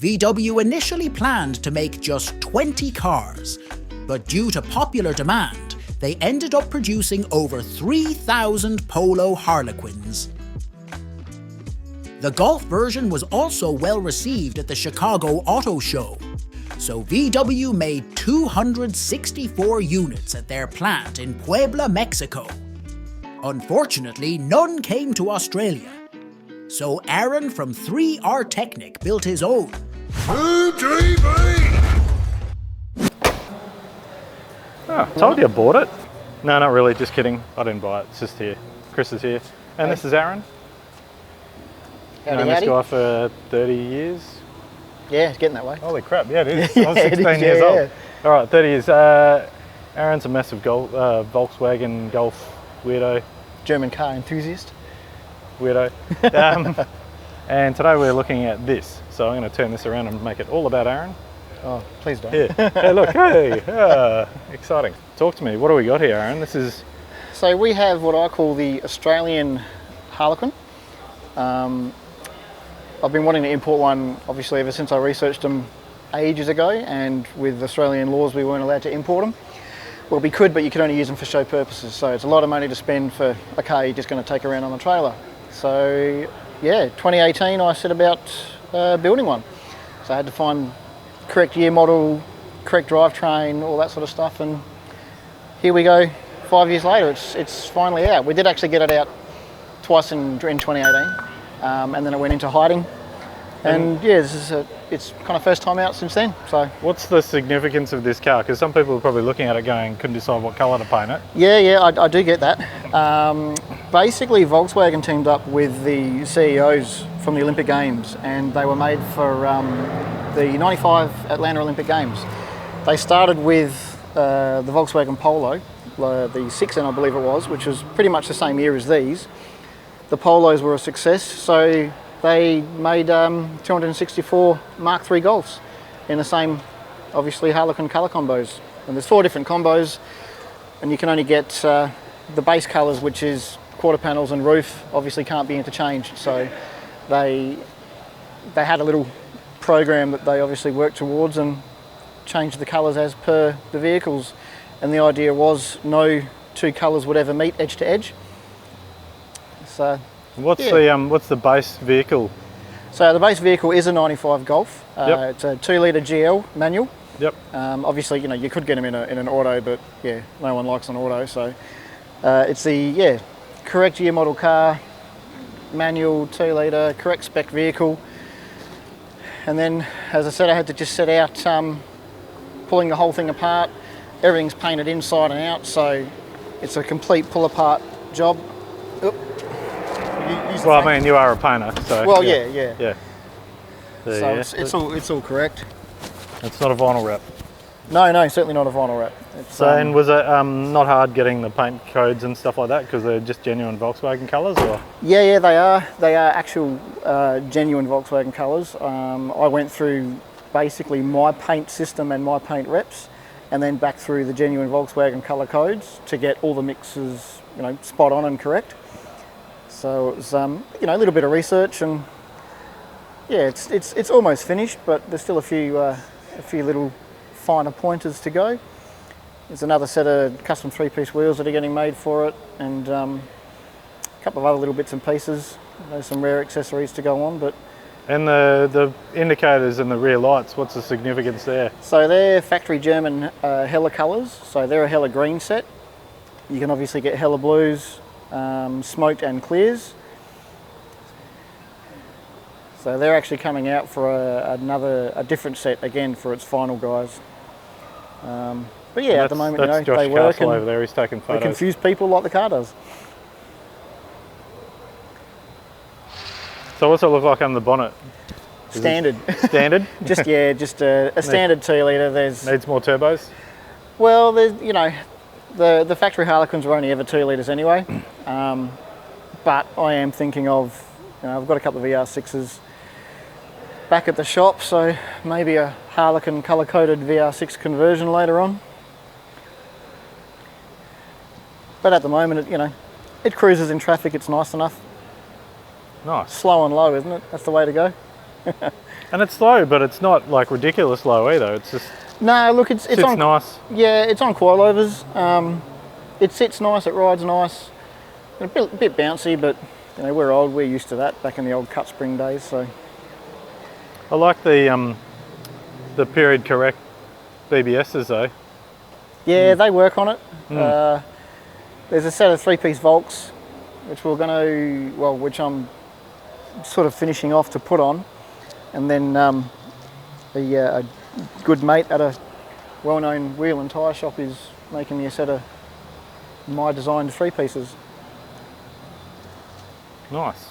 VW initially planned to make just 20 cars, but due to popular demand, they ended up producing over 3,000 Polo Harlequins. The Golf version was also well received at the Chicago Auto Show, so VW made 264 units at their plant in Puebla, Mexico. Unfortunately, none came to Australia, so Aaron from 3R Technic built his own. Oh, told you I bought it. No, not really, just kidding. I didn't buy it, it's just here. Chris is here. And This is Aaron. Howdy, Known this guy for 30 years. Yeah, it's getting that way. Holy crap, yeah, it is. Yeah, I was 16 it is, years yeah, old. yeah. All right, 30 years. Aaron's a massive Volkswagen Golf weirdo. German car enthusiast. Weirdo. And today we're looking at this. So I'm going to turn this around and make it all about Aaron. Oh, please don't. Here. Hey, look, hey. Exciting. Talk to me. What do we got here, Aaron? This is... So we have what I call the Australian Harlequin. I've been wanting to import one, obviously, ever since I researched them ages ago, and with Australian laws we weren't allowed to import them. Well, we could, but you could only use them for show purposes, so it's a lot of money to spend for a car you're just going to take around on the trailer. So, yeah, 2018 I set about building one. So I had to find correct year model, correct drivetrain, all that sort of stuff, and here we go. 5 years later, it's finally out. We did actually get it out twice in 2018, and then it went into hiding. And yeah, it's kind of first time out since then. So what's the significance of this car? Because some people are probably looking at it going, couldn't decide what colour to paint it. Yeah, I do get that. Basically, Volkswagen teamed up with the CEOs from the Olympic Games, and they were made for the 95 Atlanta Olympic Games. They started with the Volkswagen Polo, the 6N I believe it was, which was pretty much the same year as these. The Polos were a success, so they made 264 Mark III Golfs in the same, obviously, Harlequin colour combos. And there's 4 different combos, and you can only get the base colours, which is quarter panels and roof, obviously can't be interchanged. So they had a little program that they obviously worked towards and changed the colours as per the vehicles. And the idea was no 2 colours would ever meet edge to edge. So what's the base vehicle? So the base vehicle is a 95 Golf. Yep. It's a 2-litre GL manual. Yep. Obviously, you know, you could get them in an auto, but yeah, no one likes an auto. So it's the correct year model car, manual 2-litre, correct spec vehicle. And then, as I said, I had to just set out pulling the whole thing apart. Everything's painted inside and out, so it's a complete pull apart job. Oop. Well, I mean, you are a painter, so... Well, yeah. So it's all correct. it's not a vinyl wrap. No, certainly not a vinyl wrap. So, and was it not hard getting the paint codes and stuff like that because they're just genuine Volkswagen colours, or? Yeah, they are. They are actual genuine Volkswagen colours. I went through basically my paint system and my paint reps, and then back through the genuine Volkswagen colour codes to get all the mixes, you know, spot on and correct. So it was, you know, a little bit of research, and yeah, it's almost finished, but there's still a few little finer pointers to go. There's another set of custom 3-piece wheels that are getting made for it, and a couple of other little bits and pieces. There's some rare accessories to go on, but. And the indicators and the rear lights, what's the significance there? So they're factory German Hella colours. So they're a Hella green set. You can obviously get Hella blues, smoked and clears. So they're actually coming out for a different set again for its final guys. But yeah, at the moment, you know, Josh they work Castle and over there. He's taking photos. they confuse people like the car does. So what's it look like on the bonnet? Standard. Standard? just a standard 2-litre. Needs more turbos? Well, there's, you know, the factory Harlequins were only ever 2 litres anyway. But I am thinking of, you know, I've got a couple of VR6s back at the shop, so maybe a Harlequin colour-coded VR6 conversion later on. But at the moment, you know, it cruises in traffic, it's nice enough. Nice. Slow and low, isn't it? That's the way to go. And it's slow, but it's not like ridiculous low either. It's just No, look, it's sits on. nice. Yeah, it's on coilovers. It sits nice. It rides nice. A bit bouncy, but you know we're old. We're used to that back in the old cut spring days. So I like the period correct BBSs though. yeah, they work on it. There's a set of 3-piece Volks, which which I'm sort of finishing off to put on, and then a good mate at a well-known wheel and tyre shop is making me a set of my designed 3-pieces. Nice.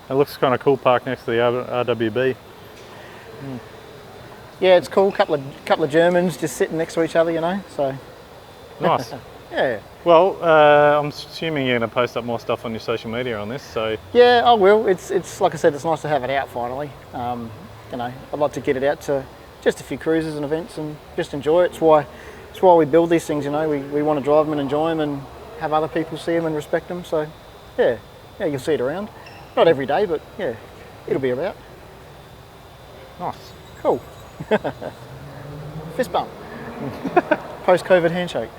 It looks kind of cool parked next to the RWB. Yeah, it's cool. Couple of Germans just sitting next to each other, you know. So Nice. yeah, Well, I'm assuming you're going to post up more stuff on your social media on this, so yeah, I will. It's like I said, it's nice to have it out finally. You know, I'd like to get it out to just a few cruises and events and just enjoy it. It's why we build these things. You know, we want to drive them and enjoy them and have other people see them and respect them. So yeah, you'll see it around. Not every day, but yeah, it'll be about. nice. Cool. Fist bump. Post-COVID handshake.